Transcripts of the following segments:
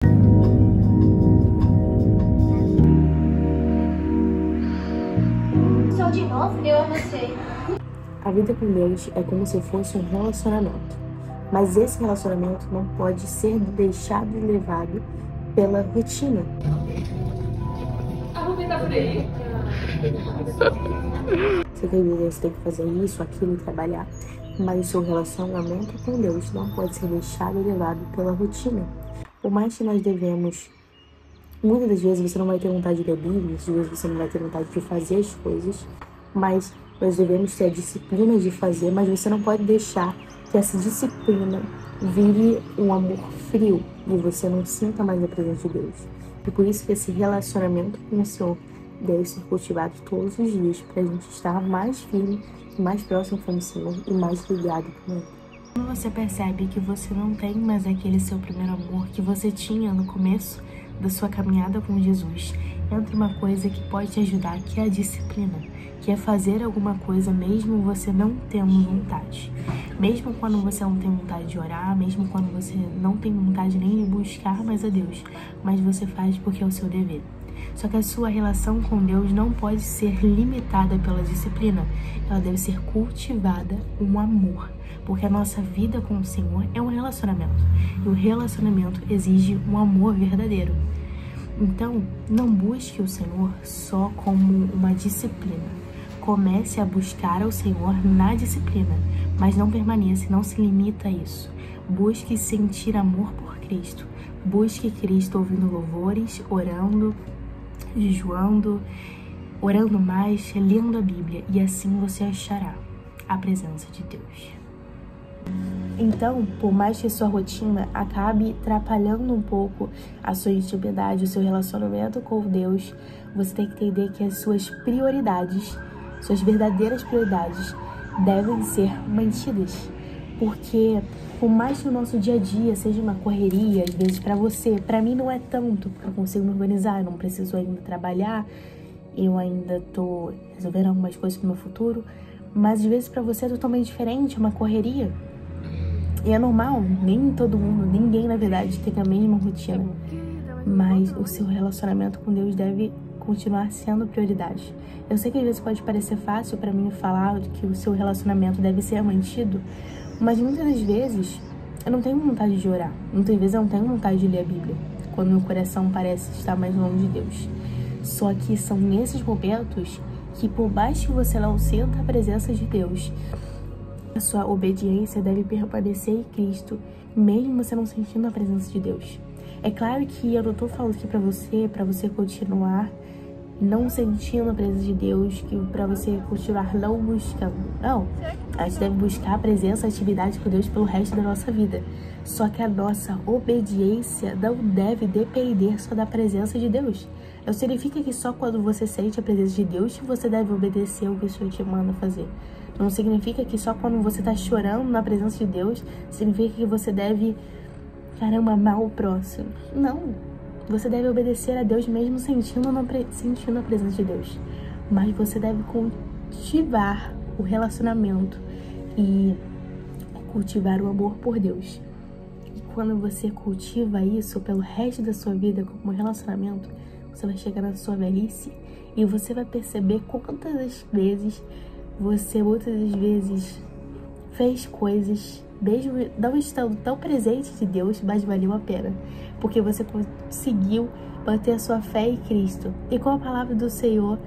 Só de novo? Eu não sei. A vida com Deus é como se fosse um relacionamento, mas esse relacionamento não pode ser deixado e levado pela rotina. A Ruby tá por aí? Você tem que fazer isso, aquilo, trabalhar, mas o seu relacionamento com Deus não pode ser deixado e levado pela rotina. Por mais que nós devemos, muitas das vezes você não vai ter vontade de ler Bíblia, às vezes você não vai ter vontade de fazer as coisas, mas nós devemos ter a disciplina de fazer, mas você não pode deixar que essa disciplina vire um amor frio e você não sinta mais a presença de Deus. E por isso que esse relacionamento com o Senhor deve ser cultivado todos os dias para a gente estar mais firme, mais próximo com o Senhor e mais ligado com Ele. Quando você percebe que você não tem mais aquele seu primeiro amor que você tinha no começo da sua caminhada com Jesus, entra uma coisa que pode te ajudar, que é a disciplina, que é fazer alguma coisa mesmo você não tendo vontade. Mesmo quando você não tem vontade de orar, mesmo quando você não tem vontade nem de buscar mais a Deus, mas você faz porque é o seu dever. Só que a sua relação com Deus não pode ser limitada pela disciplina, ela deve ser cultivada um amor, porque a nossa vida com o Senhor é um relacionamento, e o relacionamento exige um amor verdadeiro. Então, não busque o Senhor só como uma disciplina. Comece a buscar ao Senhor na disciplina, mas não permaneça, não se limita a isso. Busque sentir amor por Cristo. Busque Cristo ouvindo louvores, orando, jejuando, orando mais, lendo a Bíblia, e assim você achará a presença de Deus. Então, por mais que sua rotina acabe atrapalhando um pouco a sua intimidade, o seu relacionamento com Deus, você tem que entender que as suas prioridades, suas verdadeiras prioridades, devem ser mantidas. Porque, por mais que o nosso dia a dia seja uma correria, às vezes para você, para mim não é tanto, porque eu consigo me organizar, eu não preciso ainda trabalhar, eu ainda tô resolvendo algumas coisas pro meu futuro, mas às vezes para você é totalmente diferente, é uma correria. E é normal, nem todo mundo, ninguém na verdade tem a mesma rotina, mas o seu relacionamento com Deus deve continuar sendo prioridade. Eu sei que às vezes pode parecer fácil para mim falar que o seu relacionamento deve ser mantido, mas muitas das vezes eu não tenho vontade de orar, muitas vezes eu não tenho vontade de ler a Bíblia, quando meu coração parece estar mais longe de Deus. Só que são nesses momentos que, por mais que você não sinta a presença de Deus, a sua obediência deve permanecer em Cristo, mesmo você não sentindo a presença de Deus. É claro que eu não tô falando aqui pra você continuar não sentindo a presença de Deus, que pra você continuar não buscando. Não, a gente deve buscar a presença, a atividade com Deus pelo resto da nossa vida. Só que a nossa obediência não deve depender só da presença de Deus. Não significa que só quando você sente a presença de Deus que você deve obedecer o que o Senhor te manda fazer. Não significa que só quando você tá chorando na presença de Deus, significa que você deve, amar o próximo. Não. Você deve obedecer a Deus mesmo sentindo a presença de Deus. Mas você deve cultivar o relacionamento e cultivar o amor por Deus. E quando você cultiva isso pelo resto da sua vida como relacionamento, você vai chegar na sua velhice e você vai perceber quantas vezes você muitas das vezes fez coisas, mesmo não estando tão presente de Deus, mas valeu a pena. Porque você conseguiu manter a sua fé em Cristo. E com a palavra do Senhor,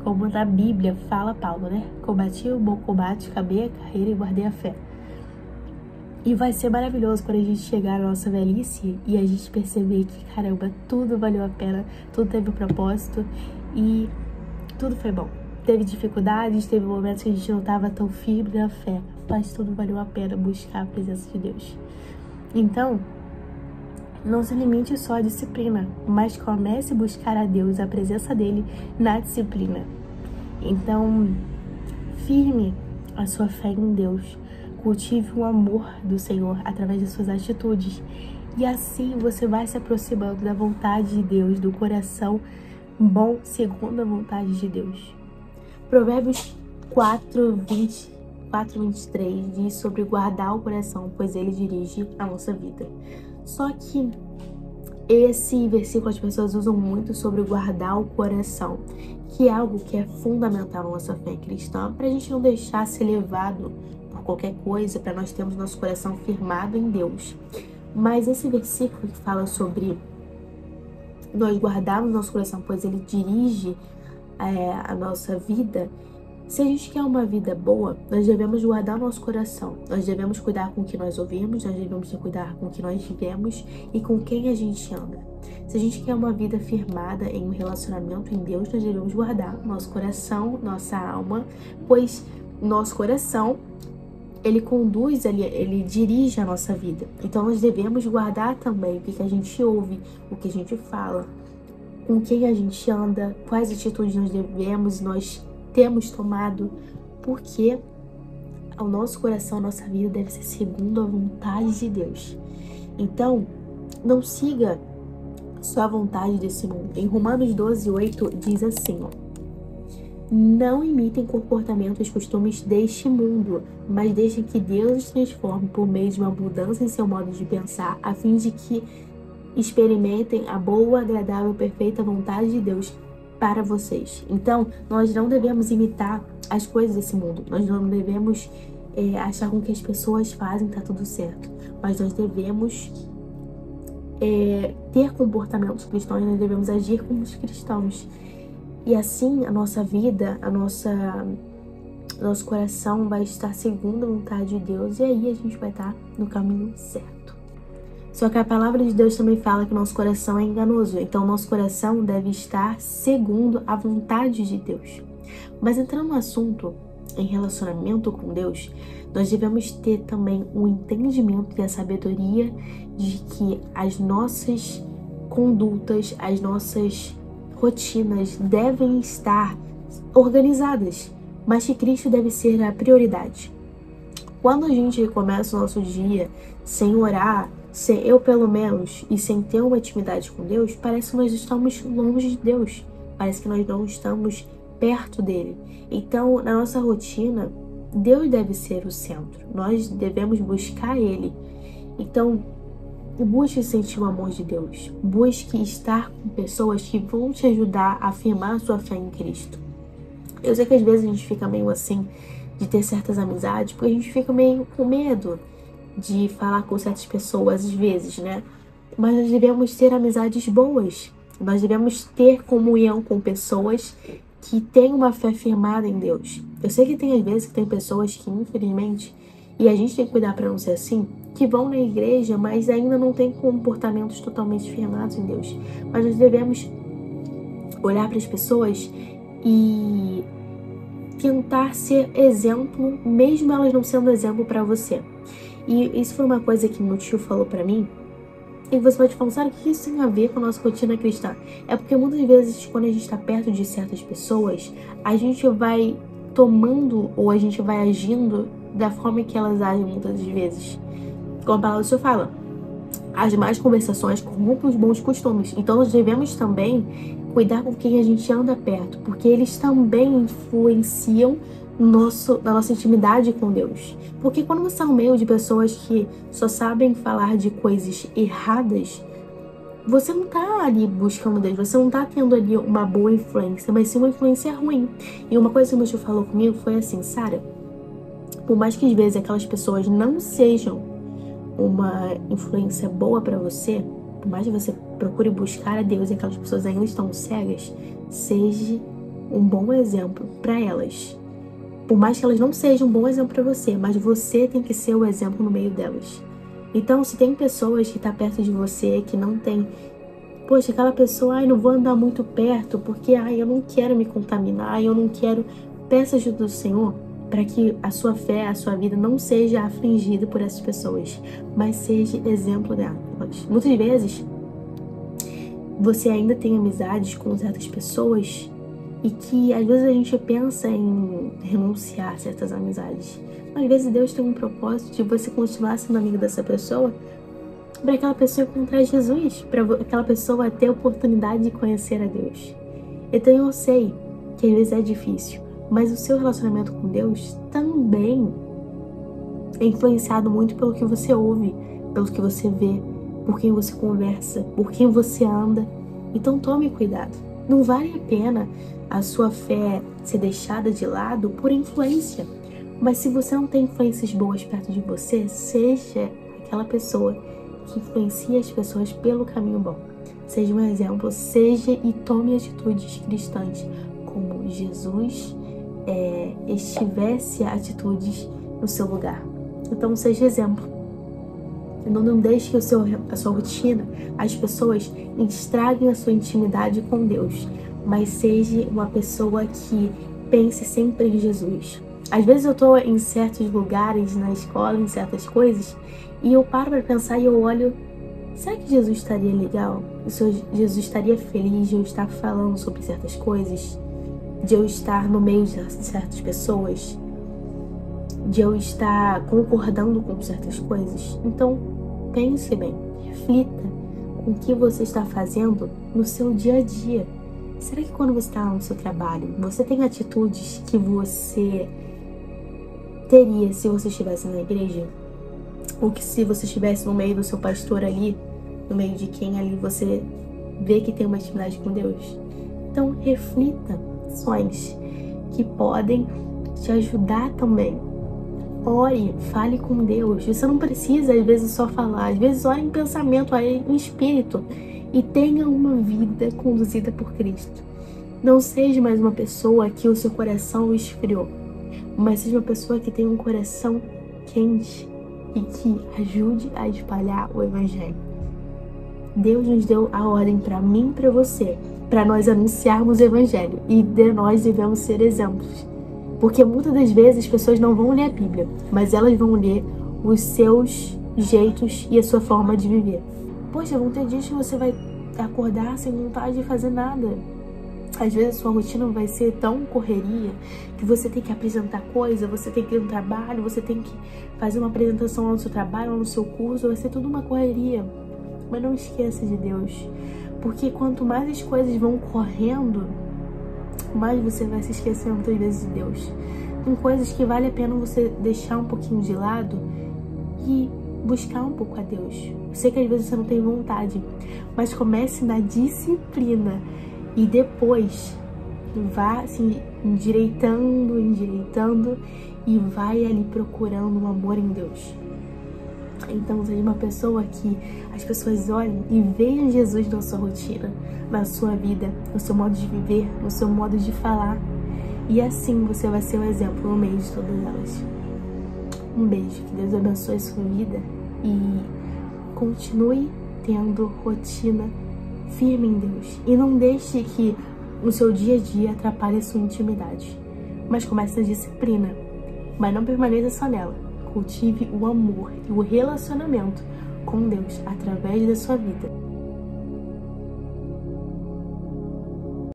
como na Bíblia fala Paulo, né? Combati o bom combate, acabei a carreira e guardei a fé. E vai ser maravilhoso quando a gente chegar na nossa velhice e a gente perceber que, tudo valeu a pena, tudo teve um propósito e tudo foi bom. Teve dificuldades, teve momentos que a gente não estava tão firme na fé, mas tudo valeu a pena buscar a presença de Deus. Então, não se limite só à disciplina, mas comece a buscar a Deus, a presença dele na disciplina. Então, firme a sua fé em Deus, cultive o amor do Senhor através das suas atitudes, e assim você vai se aproximando da vontade de Deus, do coração bom segundo a vontade de Deus. Provérbios 4:23 diz sobre guardar o coração, pois ele dirige a nossa vida. Só que Esse versículo as pessoas usam muito sobre guardar o coração, que é algo que é fundamental na nossa fé cristã, para a gente não deixar ser levado por qualquer coisa, para nós termos nosso coração firmado em Deus. Mas esse versículo que fala sobre nós guardarmos nosso coração, pois ele dirige a nossa vida. Se a gente quer uma vida boa, nós devemos guardar nosso coração. Nós devemos cuidar com o que nós ouvimos, nós devemos cuidar com o que nós vivemos e com quem a gente anda. Se a gente quer uma vida firmada em um relacionamento em Deus, nós devemos guardar nosso coração, nossa alma, pois nosso coração, ele conduz, ele dirige a nossa vida. Então nós devemos guardar também o que a gente ouve, o que a gente fala, com quem a gente anda, quais atitudes nós temos tomado, porque o nosso coração, a nossa vida deve ser segundo a vontade de Deus. Então, não siga só a vontade desse mundo. Em Romanos 12:8 diz assim, não imitem comportamentos e costumes deste mundo, mas deixem que Deus os transforme por meio de uma mudança em seu modo de pensar, a fim de que experimentem a boa, agradável e perfeita vontade de Deus para vocês. Então, nós não devemos imitar as coisas desse mundo. Nós não devemos achar com que as pessoas fazem tá tudo certo. Mas nós devemos ter comportamentos cristãos, nós devemos agir como os cristãos. E assim, a nossa vida, nosso coração vai estar segundo a vontade de Deus. E aí a gente vai estar no caminho certo. Só que a palavra de Deus também fala que o nosso coração é enganoso. Então, o nosso coração deve estar segundo a vontade de Deus. Mas entrando no assunto em relacionamento com Deus, nós devemos ter também um entendimento e a sabedoria de que as nossas condutas, as nossas rotinas devem estar organizadas, mas que Cristo deve ser a prioridade. Quando a gente começa o nosso dia sem orar, eu pelo menos, e sem ter uma intimidade com Deus, parece que nós estamos longe de Deus, parece que nós não estamos perto dele. Então, na nossa rotina, Deus deve ser o centro, nós devemos buscar ele. Então, busque sentir o amor de Deus, busque estar com pessoas que vão te ajudar a afirmar a sua fé em Cristo. Eu sei que às vezes a gente fica meio assim de ter certas amizades, porque a gente fica meio com medo de falar com certas pessoas às vezes, né? Mas nós devemos ter amizades boas, nós devemos ter comunhão com pessoas que têm uma fé firmada em Deus. Eu sei que tem às vezes que tem pessoas que, infelizmente, e a gente tem que cuidar para não ser assim, que vão na igreja, mas ainda não têm comportamentos totalmente firmados em Deus. Mas nós devemos olhar para as pessoas e tentar ser exemplo, mesmo elas não sendo exemplo para você. E isso foi uma coisa que meu tio falou pra mim. E você pode pensar, o que isso tem a ver com a nossa rotina cristã? É porque muitas vezes, quando a gente está perto de certas pessoas, a gente vai tomando ou a gente vai agindo da forma que elas agem muitas vezes. Como a palavra do Senhor fala, as más conversações corrompem os bons costumes. Então nós devemos também cuidar com quem a gente anda perto, porque eles também influenciam da nossa intimidade com Deus. Porque quando você está no meio de pessoas que só sabem falar de coisas erradas, você não está ali buscando Deus, você não está tendo ali uma boa influência, mas sim uma influência ruim. E uma coisa que o meu tio falou comigo foi assim, Sara, por mais que às vezes aquelas pessoas não sejam uma influência boa para você, por mais que você procure buscar a Deus e aquelas pessoas ainda estão cegas, seja um bom exemplo para elas. Por mais que elas não sejam um bom exemplo para você, mas você tem que ser o exemplo no meio delas. Então, se tem pessoas que estão perto de você, que não tem... Poxa, aquela pessoa, não vou andar muito perto, porque, eu não quero me contaminar, eu não quero... Peça ajuda do Senhor para que a sua fé, a sua vida não seja afligida por essas pessoas, mas seja exemplo delas. Muitas vezes, você ainda tem amizades com certas pessoas e que às vezes a gente pensa em renunciar a certas amizades. Mas às vezes Deus tem um propósito de você continuar sendo amigo dessa pessoa para aquela pessoa encontrar Jesus, para aquela pessoa ter a oportunidade de conhecer a Deus. Então eu sei que às vezes é difícil, mas o seu relacionamento com Deus também é influenciado muito pelo que você ouve, pelo que você vê. por quem você conversa, por quem você anda. Então tome cuidado. Não vale a pena a sua fé ser deixada de lado por influência. Mas se você não tem influências boas perto de você, seja aquela pessoa que influencia as pessoas pelo caminho bom. Seja um exemplo, seja e tome atitudes cristãs, como Jesus estivesse atitudes no seu lugar. Então seja exemplo. Não deixe que a sua rotina, as pessoas estraguem a sua intimidade com Deus, mas seja uma pessoa que pense sempre em Jesus. Às vezes eu estou em certos lugares, na escola, em certas coisas, e eu paro para pensar e eu olho, será que Jesus estaria legal? Jesus estaria feliz de eu estar falando sobre certas coisas? De eu estar no meio de certas pessoas? De eu estar concordando com certas coisas? Então, pense bem, reflita com o que você está fazendo no seu dia a dia. Será que quando você está no seu trabalho, você tem atitudes que você teria se você estivesse na igreja? Ou que se você estivesse no meio do seu pastor ali, no meio de quem ali você vê que tem uma intimidade com Deus? Então, reflita ações que podem te ajudar também. Ore, fale com Deus. Você não precisa, às vezes, só falar. Às vezes, ore em pensamento, ore em espírito. E tenha uma vida conduzida por Cristo. Não seja mais uma pessoa que o seu coração esfriou, mas seja uma pessoa que tem um coração quente e que ajude a espalhar o Evangelho. Deus nos deu a ordem para mim e para você, para nós anunciarmos o Evangelho. E nós devemos ser exemplos. Porque muitas das vezes as pessoas não vão ler a Bíblia, mas elas vão ler os seus jeitos e a sua forma de viver. Poxa, vão ter dias que você vai acordar sem vontade de fazer nada. Às vezes a sua rotina vai ser tão correria que você tem que apresentar coisa, você tem que ir no trabalho, você tem que fazer uma apresentação lá no seu trabalho, lá no seu curso, vai ser tudo uma correria. Mas não esqueça de Deus, porque quanto mais as coisas vão correndo, mais você vai se esquecer muitas vezes de Deus. Tem coisas que vale a pena você deixar um pouquinho de lado e buscar um pouco a Deus. Eu sei que às vezes você não tem vontade, mas comece na disciplina e depois vá se endireitando e vai ali procurando um amor em Deus. Então seja uma pessoa que as pessoas olhem e vejam Jesus na sua rotina, na sua vida, no seu modo de viver, no seu modo de falar. E assim você vai ser um exemplo no meio de todas elas. Um beijo, que Deus abençoe a sua vida e continue tendo rotina firme em Deus. E não deixe que o seu dia a dia atrapalhe a sua intimidade. Mas comece na disciplina, mas não permaneça só nela. Cultive o amor e o relacionamento com Deus através da sua vida.